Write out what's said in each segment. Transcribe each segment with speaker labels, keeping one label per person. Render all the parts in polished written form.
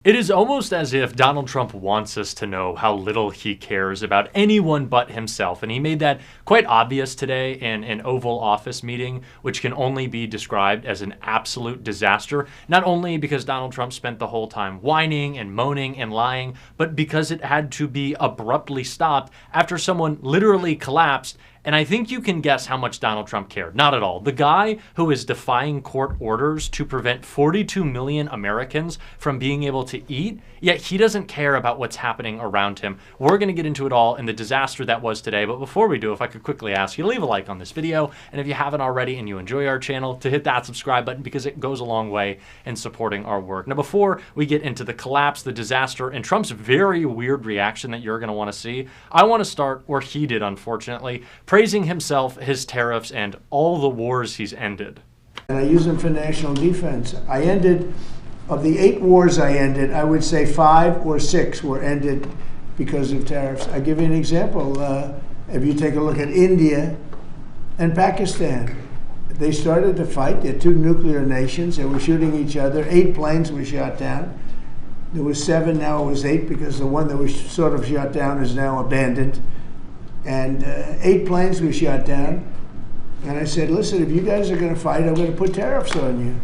Speaker 1: It is almost as if Donald Trump wants us to know how little he cares about anyone but himself. And he made that quite obvious today in an Oval Office meeting, which can only be described as an absolute disaster. Not only because Donald Trump spent the whole time whining and moaning and lying, but because it had to be abruptly stopped after someone literally collapsed. And I think you can guess how much Donald Trump cared. Not at all. The guy who is defying court orders to prevent 42 million Americans from being able to eat, yet he doesn't care about what's happening around him. We're going to get into it all in the disaster that was today. But before we do, if I could quickly ask you to leave a like on this video. And if you haven't already and you enjoy our channel, to hit that subscribe button because it goes a long way in supporting our work. Now, before we get into the collapse, the disaster, and Trump's very weird reaction that you're going to want to see, I want to start where he did, unfortunately, praising himself, his tariffs, and all the wars he's ended.
Speaker 2: And I use them for national defense. I ended, of the 8 wars I ended, I would say 5 or 6 were ended because of tariffs. I give you an example. If you take a look at India and Pakistan, they started to fight. They're 2 nuclear nations. They were shooting each other. 8 planes were shot down. There was 7, now it was 8 because the one that was sort of shot down is now abandoned. And 8 planes were shot down. And I said, listen, if you guys are going to fight, I'm going to put tariffs on you.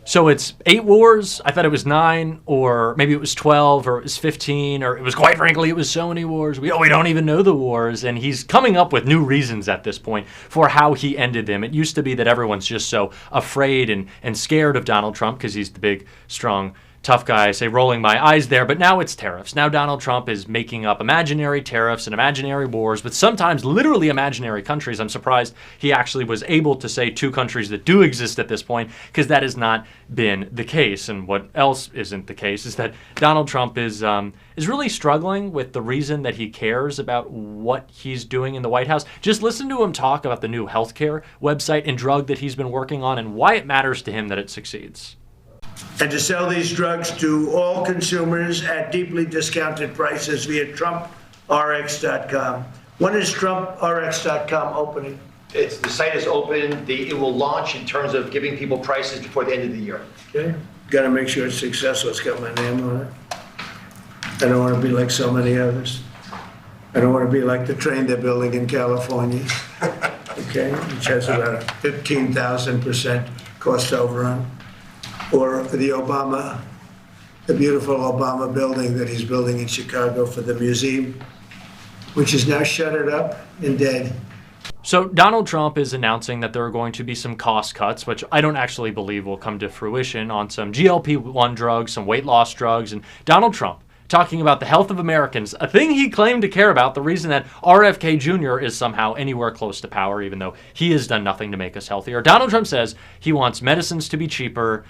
Speaker 1: So it's 8 wars. I thought it was 9, or maybe it was 12, or it was 15, or it was, quite frankly, it was so many wars. We don't even know the wars. And he's coming up with new reasons at this point for how he ended them. It used to be that everyone's just so afraid and scared of Donald Trump because he's the big, strong, tough guy. I say rolling my eyes there, but now it's tariffs. Now Donald Trump is making up imaginary tariffs and imaginary wars, but sometimes literally imaginary countries. I'm surprised he actually was able to say 2 countries that do exist at this point, because that has not been the case. And what else isn't the case is that Donald Trump is really struggling with the reason that he cares about what he's doing in the White House. Just listen to him talk about the new healthcare website and drug that he's been working on and why it matters to him that it succeeds.
Speaker 2: And to sell these drugs to all consumers at deeply discounted prices via TrumpRx.com. When is TrumpRx.com opening?
Speaker 3: The site is open. It will launch in terms of giving people prices before the end of the year.
Speaker 2: Okay. Got to make sure it's successful. It's got my name on it. I don't want to be like so many others. I don't want to be like the train they're building in California, okay, which has about a 15,000% cost overrun. Or the beautiful Obama building that he's building in Chicago for the museum, which is now shuttered up and dead.
Speaker 1: So Donald Trump is announcing that there are going to be some cost cuts, which I don't actually believe will come to fruition, on some GLP-1 drugs, some weight loss drugs, and Donald Trump talking about the health of Americans, a thing he claimed to care about, the reason that RFK Jr. is somehow anywhere close to power, even though he has done nothing to make us healthier. Donald Trump says he wants medicines to be cheaper,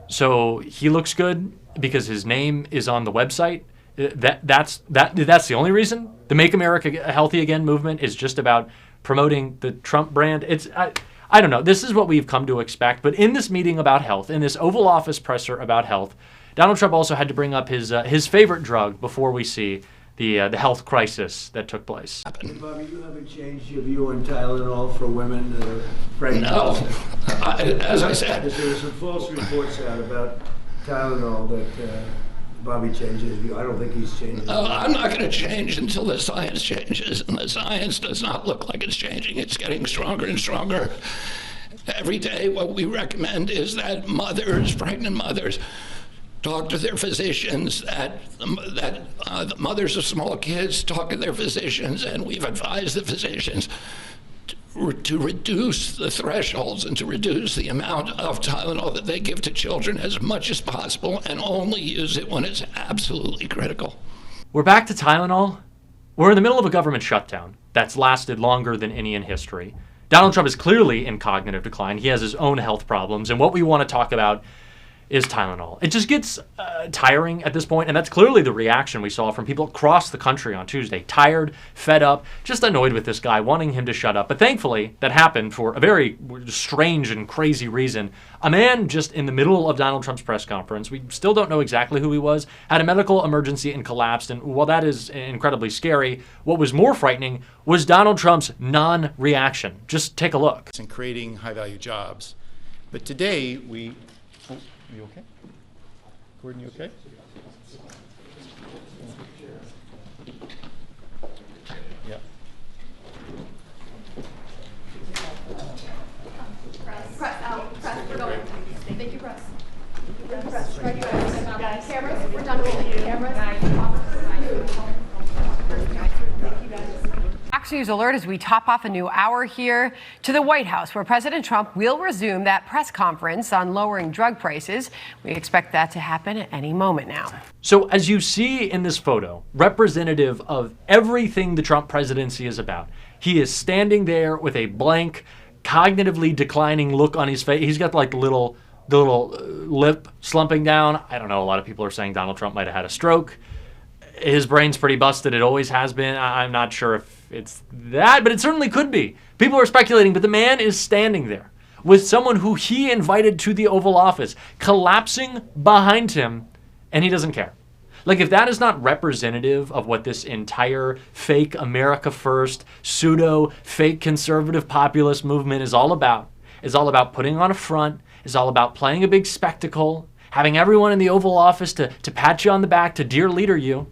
Speaker 1: so he looks good because his name is on the website. That's the only reason. The Make America Healthy Again movement is just about promoting the Trump brand. I don't know. This is what we've come to expect. But in this meeting about health, in this Oval Office presser about health, Donald Trump also had to bring up his favorite drug before we see the health crisis that took place.
Speaker 2: Bobby, you haven't changed your view on Tylenol for women that are pregnant?
Speaker 4: No. As I said.
Speaker 2: There were some false reports out about Tylenol that Bobby changed his view. I don't think he's changed.
Speaker 4: I'm not going to change until the science changes, and the science does not look like it's changing. It's getting stronger and stronger. Every day, what we recommend is that mothers, pregnant mothers, talk to their physicians, that the mothers of small kids talk to their physicians, and we've advised the physicians to reduce the thresholds and to reduce the amount of Tylenol that they give to children as much as possible, and only use it when it's absolutely critical.
Speaker 1: We're back to Tylenol. We're in the middle of a government shutdown that's lasted longer than any in history. Donald Trump is clearly in cognitive decline. He has his own health problems, and what we want to talk about is Tylenol. It just gets tiring at this point, and that's clearly the reaction we saw from people across the country on Tuesday. Tired, fed up, just annoyed with this guy, wanting him to shut up. But thankfully, that happened for a very strange and crazy reason. A man just in the middle of Donald Trump's press conference, we still don't know exactly who he was, had a medical emergency and collapsed. And while that is incredibly scary, what was more frightening was Donald Trump's non-reaction. Just take a look.
Speaker 5: And creating high-value jobs. But today, are you okay? Gordon, you okay? Press, we're going. Thank you, press. Press, right, guys. Cameras, we're done rolling. Cameras.
Speaker 6: Fox News alert as we top off a new hour here to the White House, where President Trump will resume that press conference on lowering drug prices. We expect that to happen at any moment now.
Speaker 1: So as you see in this photo, representative of everything the Trump presidency is about, he is standing there with a blank, cognitively declining look on his face. He's got like the little lip slumping down. I don't know. A lot of people are saying Donald Trump might have had a stroke. His brain's pretty busted. It always has been. I'm not sure if it's that, but it certainly could be. People are speculating, but the man is standing there with someone who he invited to the Oval Office, collapsing behind him, and he doesn't care. Like, if that is not representative of what this entire fake America First, pseudo fake conservative populist movement is all about putting on a front, is all about playing a big spectacle, having everyone in the Oval Office to pat you on the back, to dear leader you.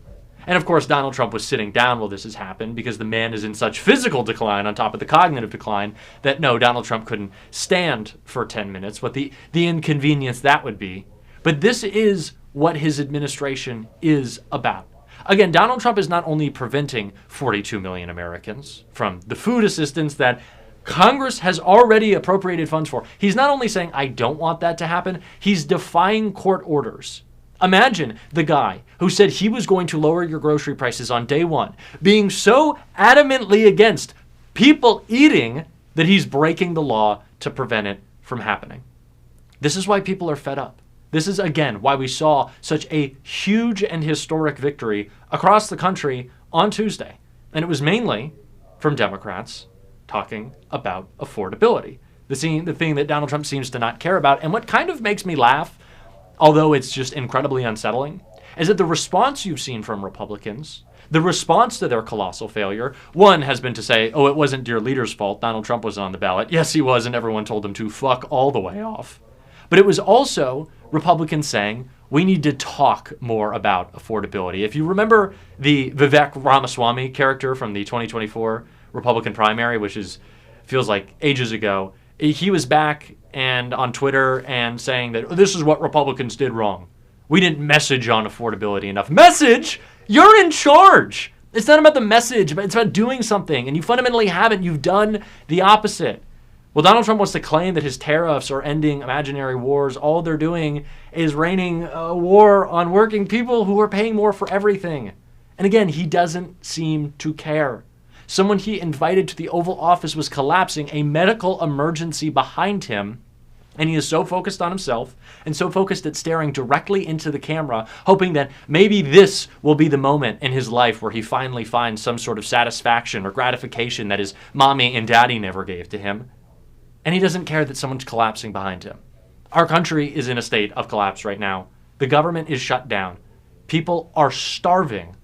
Speaker 1: And of course, Donald Trump was sitting down while this has happened because the man is in such physical decline on top of the cognitive decline that no, Donald Trump couldn't stand for 10 minutes, what the inconvenience that would be. But this is what his administration is about. Again, Donald Trump is not only preventing 42 million Americans from the food assistance that Congress has already appropriated funds for. He's not only saying, I don't want that to happen, he's defying court orders. Imagine the guy who said he was going to lower your grocery prices on day one, being so adamantly against people eating that he's breaking the law to prevent it from happening. This is why people are fed up. This is, again, why we saw such a huge and historic victory across the country on Tuesday. And it was mainly from Democrats talking about affordability, the thing that Donald Trump seems to not care about. And what kind of makes me laugh, although it's just incredibly unsettling, is that the response you've seen from Republicans, the response to their colossal failure, one has been to say, oh, it wasn't dear leader's fault. Donald Trump was on the ballot. Yes, he was, and everyone told him to fuck all the way off. But it was also Republicans saying, we need to talk more about affordability. If you remember the Vivek Ramaswamy character from the 2024 Republican primary, which feels like ages ago, he was back and on Twitter and saying that this is what Republicans did wrong. We didn't message on affordability enough. Message? You're in charge. It's not about the message, but it's about doing something. And you fundamentally haven't. You've done the opposite. Well, Donald Trump wants to claim that his tariffs are ending imaginary wars. All they're doing is raining a war on working people who are paying more for everything. And again, he doesn't seem to care. Someone he invited to the Oval Office was collapsing, a medical emergency behind him, and he is so focused on himself and so focused at staring directly into the camera, hoping that maybe this will be the moment in his life where he finally finds some sort of satisfaction or gratification that his mommy and daddy never gave to him. And he doesn't care that someone's collapsing behind him. Our country is in a state of collapse right now. The government is shut down. People are starving.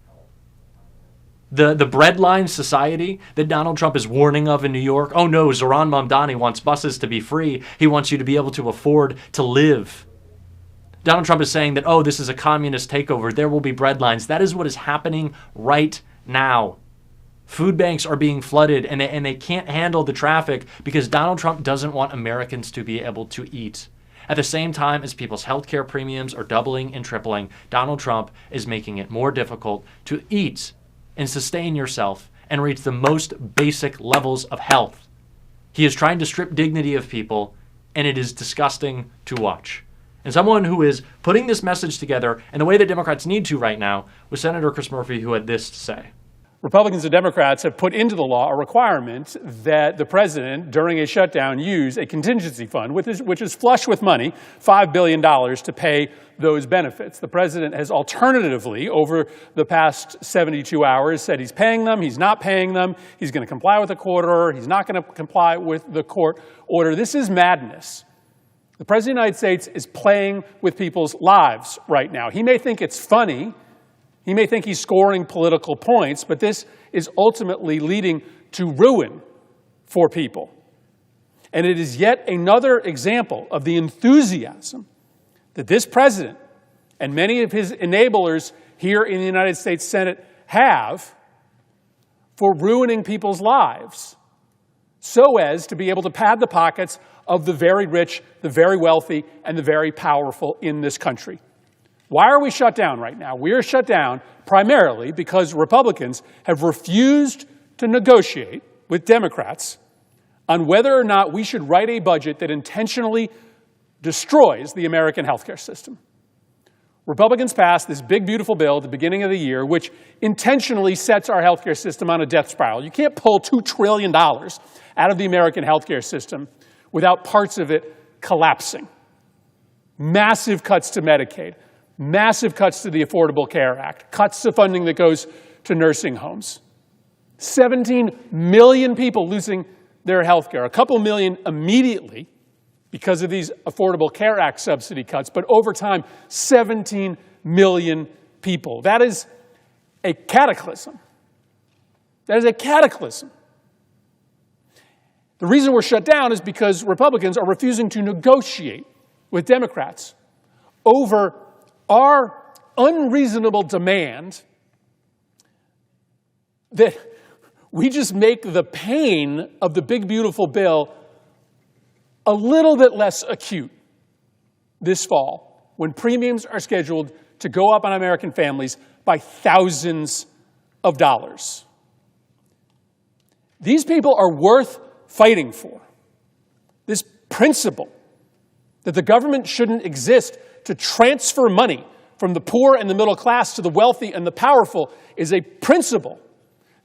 Speaker 1: The breadline society that Donald Trump is warning of in New York, oh no, Zohran Mamdani wants buses to be free. He wants you to be able to afford to live. Donald Trump is saying that, oh, this is a communist takeover. There will be breadlines. That is what is happening right now. Food banks are being flooded and they can't handle the traffic because Donald Trump doesn't want Americans to be able to eat. At the same time as people's healthcare premiums are doubling and tripling, Donald Trump is making it more difficult to eat and sustain yourself and reach the most basic levels of health. He is trying to strip dignity of people, and it is disgusting to watch. And someone who is putting this message together in the way that Democrats need to right now was Senator Chris Murphy, who had this to say.
Speaker 7: Republicans and Democrats have put into the law a requirement that the president, during a shutdown, use a contingency fund, which is flush with money, $5 billion, to pay those benefits. The president has alternatively, over the past 72 hours, said he's paying them, he's not paying them, he's going to comply with the court order, he's not going to comply with the court order. This is madness. The president of the United States is playing with people's lives right now. He may think it's funny. He may think he's scoring political points, but this is ultimately leading to ruin for people. And it is yet another example of the enthusiasm that this president and many of his enablers here in the United States Senate have, for ruining people's lives so as to be able to pad the pockets of the very rich, the very wealthy, and the very powerful in this country. Why are we shut down right now? We are shut down primarily because Republicans have refused to negotiate with Democrats on whether or not we should write a budget that intentionally destroys the American healthcare system. Republicans passed this big, beautiful bill at the beginning of the year, which intentionally sets our healthcare system on a death spiral. You can't pull $2 trillion out of the American healthcare system without parts of it collapsing. Massive cuts to Medicaid, massive cuts to the Affordable Care Act, cuts to funding that goes to nursing homes. 17 million people losing their health care, a couple million immediately because of these Affordable Care Act subsidy cuts, but over time, 17 million people. That is a cataclysm. That is a cataclysm. The reason we're shut down is because Republicans are refusing to negotiate with Democrats over our unreasonable demand that we just make the pain of the big, beautiful bill a little bit less acute this fall when premiums are scheduled to go up on American families by thousands of dollars. These people are worth fighting for. This principle that the government shouldn't exist to transfer money from the poor and the middle class to the wealthy and the powerful is a principle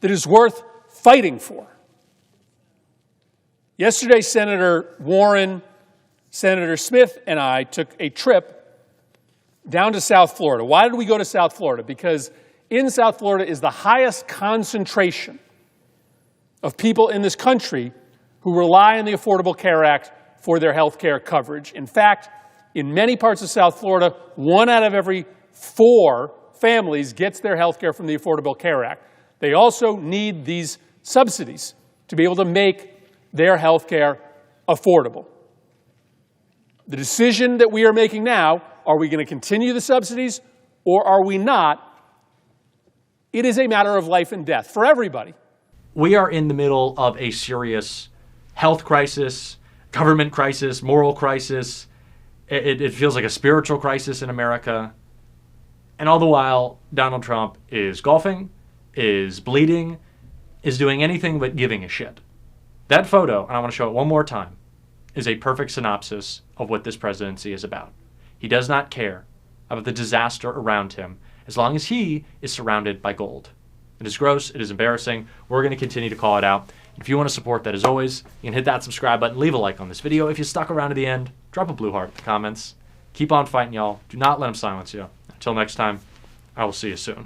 Speaker 7: that is worth fighting for. Yesterday, Senator Warren, Senator Smith, and I took a trip down to South Florida. Why did we go to South Florida? Because in South Florida is the highest concentration of people in this country who rely on the Affordable Care Act for their health care coverage. In fact, in many parts of South Florida, 1 out of every 4 families gets their health care from the Affordable Care Act. They also need these subsidies to be able to make their health care affordable. The decision that we are making now, are we going to continue the subsidies or are we not? It is a matter of life and death for everybody.
Speaker 1: We are in the middle of a serious health crisis, government crisis, moral crisis. It feels like a spiritual crisis in America. And all the while, Donald Trump is golfing, is bleeding, is doing anything but giving a shit. That photo, and I want to show it one more time, is a perfect synopsis of what this presidency is about. He does not care about the disaster around him as long as he is surrounded by gold. It is gross. It is embarrassing. We're going to continue to call it out. If you want to support that, as always, you can hit that subscribe button, leave a like on this video. If you stuck around to the end, drop a blue heart in the comments. Keep on fighting, y'all. Do not let them silence you. Until next time, I will see you soon.